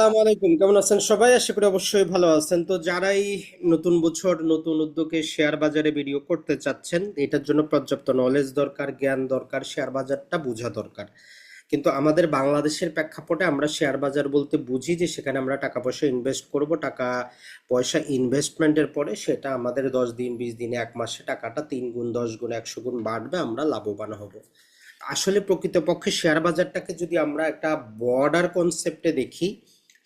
আসসালামু আলাইকুম, কেমন আছেন সবাই? আশা করি অবশ্যই ভালো আছেন। তো যারাই নতুন বছর নতুন উদ্যোগে শেয়ার বাজারে বিনিয়োগ করতে চাচ্ছেন, এটার জন্য পর্যাপ্ত নলেজ দরকার, জ্ঞান দরকার, শেয়ার বাজারটা বোঝা দরকার। কিন্তু আমাদের বাংলাদেশের প্রেক্ষাপটে আমরা শেয়ার বাজার বলতে বুঝি যে সেখানে আমরা টাকা পয়সা ইনভেস্ট করব, টাকা পয়সা ইনভেস্টমেন্টের পরে সেটা আমাদের 10 দিন 20 দিনে 1 মাসে টাকাটা 3 গুণ 10 গুণ 100 গুণ বাড়বে, আমরা লাভবান হব। আসলে প্রকৃতপক্ষে শেয়ার বাজারটাকে যদি আমরা একটা বর্ডার কনসেপ্টে দেখি,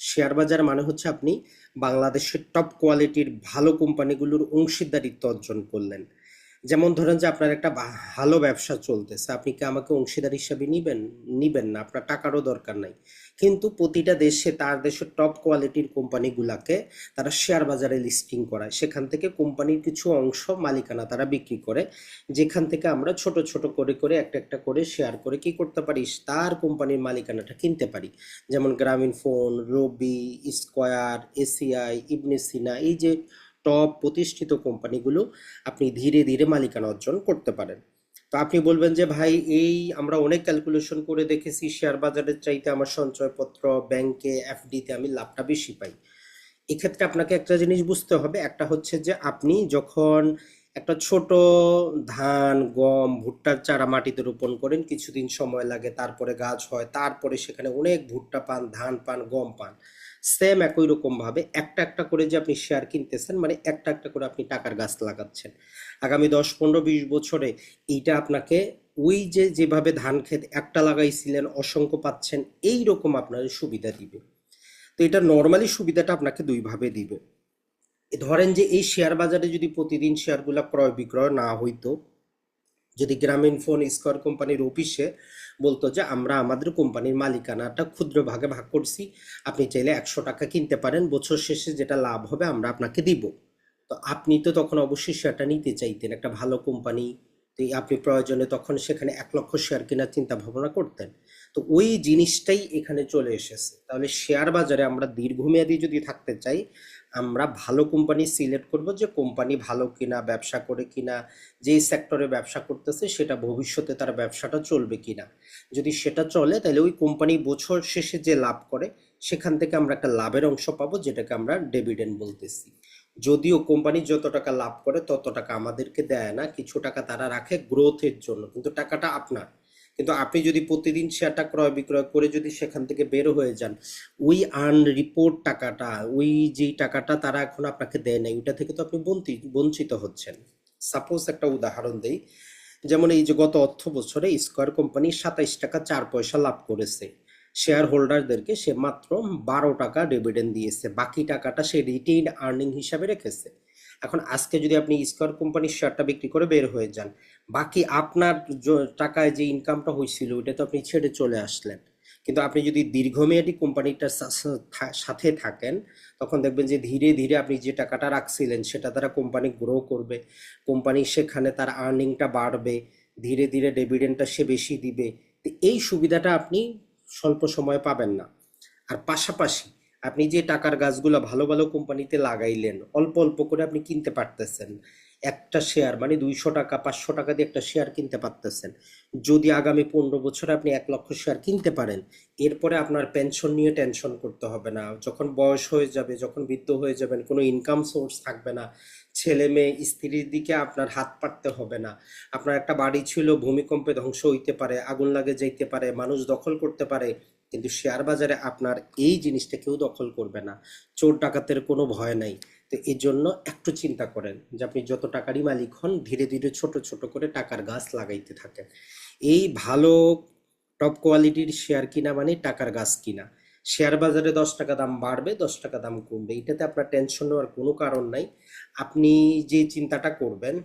শেয়ার বাজার মানে হচ্ছে আপনি বাংলাদেশের টপ কোয়ালিটির ভালো কোম্পানিগুলোর অংশীদারিত্ব অর্জন করলেন। যেমন ধরেন যে আপনার একটা ভালো ব্যবসা চলতেছে, আপনি কি আমাকে অংশীদার হিসাবে নিবেন? নিবেন না, আপনার টাকারও দরকার নাই। কিন্তু প্রতিটা দেশে তার দেশের টপ কোয়ালিটির কোম্পানিগুলাকে তারা শেয়ার বাজারে লিস্টিং করায়, সেখান থেকে কোম্পানির কিছু অংশ মালিকানা তারা বিক্রি করে, যেখান থেকে আমরা ছোট ছোট করে করে একটা একটা করে শেয়ার করে কি করতে পারি, তার কোম্পানির মালিকানাটা কিনতে পারি। যেমন গ্রামীণ ফোন, রবি, স্কয়ার, এসিআই, ইবনে সিনা, এই যে টপ প্রতিষ্ঠিত কোম্পানিগুলো আপনি ধীরে ধীরে মালিকানা অর্জন করতে পারেন। তো আপনি বলবেন যে ভাই, এই আমরা অনেক ক্যালকুলেশন করে দেখেছি শেয়ার বাজারের চাইতে আমার সঞ্চয়পত্র, ব্যাংকে, এফডিতে আমি লাভটা বেশি পাই। এক্ষেত্রে আপনাকে একটা জিনিস বুঝতে হবে, একটা হচ্ছে যে আপনি যখন একটা ছোট ধান, গম, ভুট্টার চারা মাটিতে রোপণ করেন, কিছুদিন সময় লাগে, তারপরে গাছ হয়, তারপরে সেখানে অনেক ভুট্টা পান, ধান পান, গম পান। সেম একই রকম ভাবে একটা একটা করে যে আপনি শেয়ার কিনতেছেন, মানে একটা একটা করে আপনি টাকার গাছ লাগাচ্ছেন। আগামী 10 15 20 বছরে এইটা আপনাকে ওই যে যেভাবে ধান ক্ষেত একটা লাগাইছিলেন অসংখ্য পাচ্ছেন, এই রকম আপনার সুবিধা দিবে। তো এটা নর্মালি সুবিধাটা আপনাকে দুই ভাবে দিবে। ধরেন যে এই শেয়ার বাজারে যদি প্রতিদিন শেয়ারগুলো ক্রয় বিক্রয় না হইতো, যদি গ্রামীণ ফোন, স্কয়ার কোম্পানির অফিসে বলতো যে আমরা আমাদের কোম্পানির মালিকানাটা ক্ষুদ্র ভাগে ভাগ করছি, আপনি চাইলে 100 টাকা কিনতে পারেন, বছর শেষে যেটা লাভ হবে আমরা আপনাকে দিব। তো আপনি তো তখন অবশ্যই শেয়ারটা নিতে চাইতেন, একটা ভালো কোম্পানি। তো আপনি প্রয়োজনে তখন সেখানে 1 লক্ষ শেয়ার কেনার চিন্তা ভাবনা করতেন। তো ওই জিনিসটাই এখানে চলে এসেছে। তাহলে শেয়ার বাজারে আমরা দীর্ঘমেয়াদী যদি থাকতে চাই, আমরা ভালো কোম্পানি সিলেক্ট করব, যে কোম্পানি ভালো কিনা, ব্যবসা করে কিনা, যেই সেক্টরে ব্যবসা করতেছে সেটা ভবিষ্যতে তার ব্যবসাটা চলবে কিনা। যদি সেটা চলে তাহলে ওই কোম্পানি বছর শেষে যে লাভ করে সেখান থেকে আমরা একটা লাভের অংশ পাবো, যেটাকে আমরা ডিভিডেন্ড বলতেছি। যদিও কোম্পানি যত টাকা লাভ করে তত টাকা আমাদেরকে দেয় না, কিছু টাকা তারা রাখে গ্রোথের জন্য, কিন্তু টাকাটা আপনার। কিন্তু আপনি যদি প্রতিদিন শেয়ারটা ক্রয় বিক্রয় করে যদি সেখান থেকে বের হয়ে যান, ওই আর্ন রিপোর্ট টাকাটা, ওই যেই টাকাটা তারা এখন আপনাকে দেয় নাই, ওইটা থেকে তো আপনি বঞ্চিত হচ্ছেন। সাপোজ একটা উদাহরণ দেই, যেমন এই যে গত অর্থ বছরে স্কয়ার কোম্পানি 27 টাকা 4 পয়সা লাভ করেছে, শেয়ার হোল্ডারদেরকে সে মাত্র 12 টাকা ডিভিডেন্ড দিয়েছে, বাকি টাকাটা সে রিটেইনড আর্নিং হিসাবে রেখেছে। এখন আজকে যদি আপনি স্কয়ার কোম্পানির শেয়ারটা বিক্রি করে বের হয়ে যান, বাকি আপনার টাকায় যে ইনকামটা হয়েছিল ওইটা তো আপনি ছেড়ে চলে আসলেন। কিন্তু আপনি যদি দীর্ঘমেয়াদী কোম্পানিটার সাথে থাকেন, তখন দেখবেন যে ধীরে ধীরে আপনি যে টাকাটা রাখছিলেন সেটা দ্বারা কোম্পানি গ্রো করবে, কোম্পানি সেখানে তার আর্নিংটা বাড়বে, ধীরে ধীরে ডিভিডেন্ডটা সে বেশি দিবে। তো এই সুবিধাটা আপনি স্বল্প সময়ে পাবেন না। আর পাশাপাশি আপনি যে টাকার গাছগুলো ভালো ভালো কোম্পানিতে লাগাইলেন, অল্প অল্প করে আপনি কিনতে পারতেছেন। একটা শেয়ার মানে 200 টাকা 500 টাকা দিয়ে একটা শেয়ার কিনতে পারতেছেন। যদি আগামী 15 বছরে আপনি 1 লক্ষ শেয়ার কিনতে পারেন, এরপরে আপনার পেনশন নিয়ে টেনশন করতে হবে না। যখন বয়স হয়ে যাবে, যখন বৃদ্ধ হয়ে যাবেন, কোনো ইনকাম সোর্স থাকবে না, ছেলে মেয়ে স্ত্রীর দিকে আপনার হাত পাততে হবে না। আপনার একটা বাড়ি ছিল, ভূমিকম্পে ধ্বংস হইতে পারে, আগুন লাগে যাইতে পারে, মানুষ দখল করতে পারে, কিন্তু শেয়ার বাজারে আপনার এই জিনিসটা কেউ দখল করবে না, চোর ডাকাতের কোনো ভয় নাই। তো এই জন্য একটু চিন্তা করেন যে আপনি যত টাকারই মালিক হন, ধীরে ধীরে ছোট ছোট করে টাকার গাছ লাগাইতে থাকেন। এই ভালো টপ কোয়ালিটির শেয়ার কিনা মানে টাকার গাছ কিনা। শেয়ার বাজারে 10 টাকা দাম বাড়বে, 10 টাকা দাম কমবে, এটাতে আপনার টেনশন নেওয়ার কোনো কারণ নাই। আপনি যে চিন্তাটা করবেন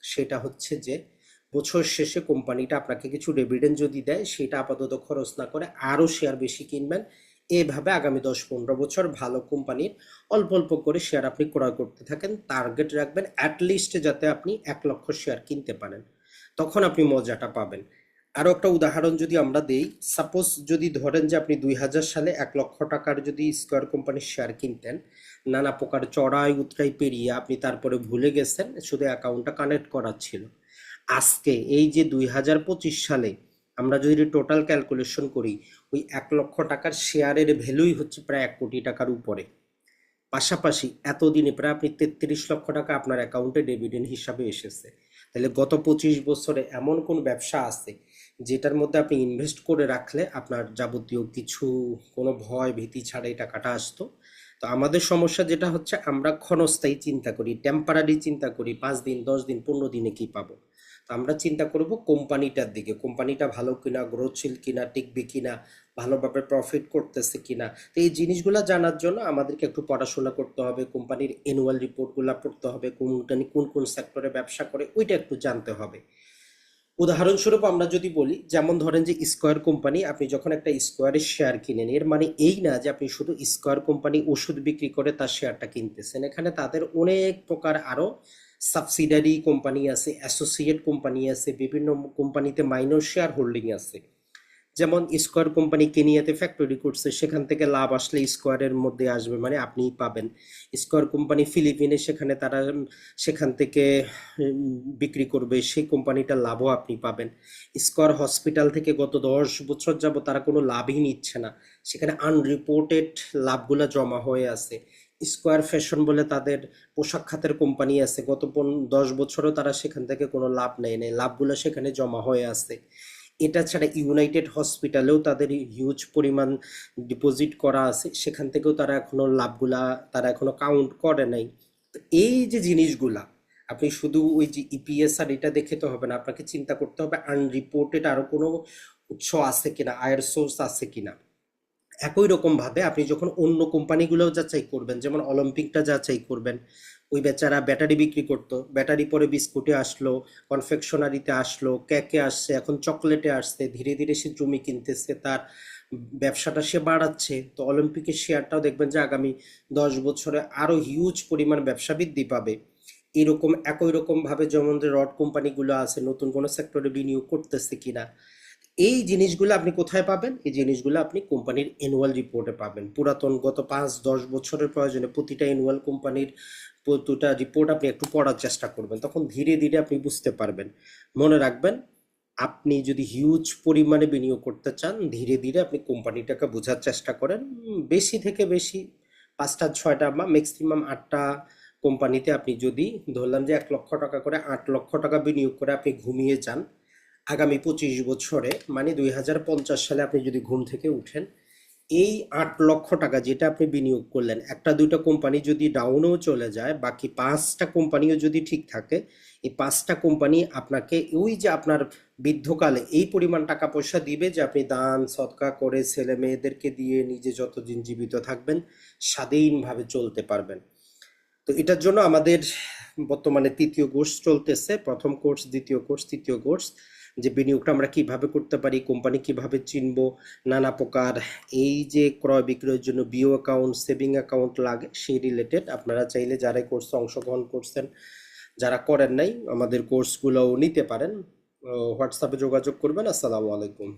সেটা হচ্ছে যে বছর শেষে কোম্পানিটা আপনাকে কিছু ডিভিডেন্ড যদি দেয়, সেটা আপাতত খরচ না করে আরো শেয়ার বেশি কিনবেন। এভাবে আগামী 10 15 বছর ভালো কোম্পানির অল্প অল্প করে শেয়ার আপনি ক্রয় করতে থাকেন, টার্গেট রাখবেন অ্যাটলিস্ট যাতে আপনি 1 লক্ষ শেয়ার কিনতে পারেন, তখন আপনি মজাটা পাবেন। আরো একটা উদাহরণ যদি আমরা দেই, সাপোজ যদি ধরেন যে আপনি 2000 সালে 1 লক্ষ টাকার যদি স্কয়ার কোম্পানির শেয়ার কিনতেন, নানা প্রকার চড়াই উতরাই পেরিয়ে আপনি তারপরে ভুলে গেছেন, শুধু অ্যাকাউন্টটা কানেক্ট করার ছিল। আজকে এই যে 2025 সালে আমরা যদি টোটাল ক্যালকুলেশন করি, ওই 1 লক্ষ টাকার শেয়ারের ভ্যালুই হচ্ছে প্রায় 1 কোটি টাকার উপরে। পাশাপাশি এতদিনে প্রায় আপনি 33 লক্ষ টাকা আপনার অ্যাকাউন্টে ডিভিডেন্ড হিসাবে এসেছে। তাহলে গত 25 বছরে এমন কোন ব্যবসা আছে যেটার মধ্যে আপনি ইনভেস্ট করে রাখলে আপনার যাবতীয় কিছু কোনো ভয় ভীতি ছাড়াই টাকাটা আসতো? তো আমাদের সমস্যা যেটা হচ্ছে, আমরা ক্ষণস্থায়ী চিন্তা করি, টেম্পারারি চিন্তা করি, 5 দিন 10 দিন 15 দিনে কি পাবো। তো আমরা চিন্তা করব কোম্পানিটার দিকে, কোম্পানিটা ভালো কিনা, গ্রোথশীল কিনা, টিকবে কিনা, ভালোভাবে প্রফিট করতেছে কিনা। তো এই জিনিসগুলো জানার জন্য আমাদেরকে একটু পড়াশোনা করতে হবে, কোম্পানির অ্যানুয়াল রিপোর্টগুলো পড়তে হবে, কোম্পানি কোন কোন সেক্টরে ব্যবসা করে ওইটা একটু জানতে হবে। উদাহরণস্বরূপ আমরা যদি বলি, যেমন ধরেন যে স্কয়ার কোম্পানি, আপনি যখন একটা স্কয়ারের শেয়ার কিনেন, এর মানে এই না যে আপনি শুধু স্কয়ার কোম্পানি ওষুধ বিক্রি করে তার শেয়ারটা কিনতেছেন। এখানে তাদের অনেক প্রকার আরো সাবসিডারি কোম্পানি আছে, অ্যাসোসিয়েট কোম্পানি আছে, বিভিন্ন কোম্পানিতে মাইনর শেয়ার হোল্ডিং আছে। যেমন স্কয়ার কোম্পানি কেনিয়াতে ফ্যাক্টরি করছে, সেখান থেকে লাভ আসলে স্কয়ারের মধ্যে আসবে, মানে আপনিই পাবেন। স্কয়ার কোম্পানি ফিলিপিনে, সেখানে তারা সেখান থেকে বিক্রি করবে, সেই কোম্পানিটার লাভও আপনি পাবেন। স্কয়ার হসপিটাল থেকে গত 10 বছর যাবত তারা কোনো লাভই নিচ্ছে না, সেখানে আনরিপোর্টেড লাভগুলো জমা হয়ে আছে। স্কয়ার ফ্যাশন বলে তাদের পোশাক খাতের কোম্পানি আছে, গত 10 বছরও তারা সেখান থেকে কোনো লাভ নেয় নাই, লাভগুলো সেখানে জমা হয়ে আছে। এটা ছাড়া ইউনাইটেড হসপিটালেও তাদের হিউজ পরিমাণ ডিপোজিট করা আছে, সেখান থেকেও তারা এখনো লাভগুলা তারা এখনো কাউন্ট করে নাই। তো এই যে জিনিসগুলা, আপনি শুধু ওই যে ইপিএস আর এটা দেখে তো হবে না, আপনাকে চিন্তা করতে হবে আনরিপোর্টেড আরো কোনো উৎস আছে কিনা, আয়ের সোর্স আছে কিনা। একই রকম ভাবে আপনি যখন অন্য কোম্পানিগুলোও যাচাই করবেন, যেমন অলিম্পিকটা যাচাই করবেন, ওই বেচারা ব্যাটারি বিক্রি করতো, ব্যাটারি পরে বিস্কুটে আসলো, কনফেকশনারিতে আসলো, কেকে আসছে, এখন চকলেটে আসছে, ধীরে ধীরে সে জমি কিনতেছে, তার ব্যবসাটা সে বাড়াচ্ছে। তো অলিম্পিকের শেয়ারটাও দেখবেন যে আগামী 10 বছরে আরো হিউজ পরিমাণ ব্যবসা বৃদ্ধি পাবে। এরকম একই রকম ভাবে যেমন যে রড কোম্পানিগুলো আছে, নতুন কোনো সেক্টরে বিনিয়োগ করতেছে কিনা। এই জিনিসগুলো আপনি কোথায় পাবেন? এই জিনিসগুলো আপনি কোম্পানির অ্যানুয়াল রিপোর্টে পাবেন। পুরাতন গত 5-10 বছরের প্রয়োজনে প্রতিটা অ্যানুয়াল কোম্পানির প্রতিটা রিপোর্ট আপনি একটু পড়ার চেষ্টা করবেন, তখন ধীরে ধীরে আপনি বুঝতে পারবেন। মনে রাখবেন, আপনি যদি হিউজ পরিমাণে বিনিয়োগ করতে চান, ধীরে ধীরে আপনি কোম্পানিটাকে বোঝার চেষ্টা করেন। বেশি থেকে বেশি 5টা 6টা বা ম্যাক্সিমাম 8টা কোম্পানিতে আপনি যদি ধরলাম যে 1 লক্ষ টাকা করে, 8 লক্ষ টাকা বিনিয়োগ করে আপনি ঘুমিয়ে যান, আগামী 25 বছরে মানে 2050 সালে আপনি যদি ঘুম থেকে উঠেন, এই 8 লক্ষ টাকা যেটা আপনি বিনিয়োগ করলেন, একটা দুইটা কোম্পানি যদি ডাউনেও চলে যায়, বাকি 5টা কোম্পানিও যদি ঠিক থাকে, এই 5টা কোম্পানি আপনাকে ওই যে আপনার বৃদ্ধকালে এই পরিমাণ টাকা পয়সা দিবে যে আপনি দান সদকা করে ছেলে মেয়েদেরকে দিয়ে নিজে যতদিন জীবিত থাকবেন স্বাধীনভাবে চলতে পারবেন। তো এটার জন্য আমাদের বর্তমানে 3য় কোর্স চলতেছে, প্রথম কোর্স, দ্বিতীয় কোর্স, তৃতীয় কোর্স, যে বিনিয়োগটা আমরা কিভাবে করতে পারি, কোম্পানি কিভাবে চিনবো, নানা প্রকার এই যে ক্রয় বিক্রয়ের জন্য বিও অ্যাকাউন্ট, সেভিং অ্যাকাউন্ট লাগে, সেই রিলেটেড আপনারা চাইলে যারা কোর্সে অংশগ্রহণ করছেন, যারা করেন নাই, আমাদের কোর্সগুলোও নিতে পারেন। হোয়াটসঅ্যাপে যোগাযোগ করবেন। আসসালামু আলাইকুম।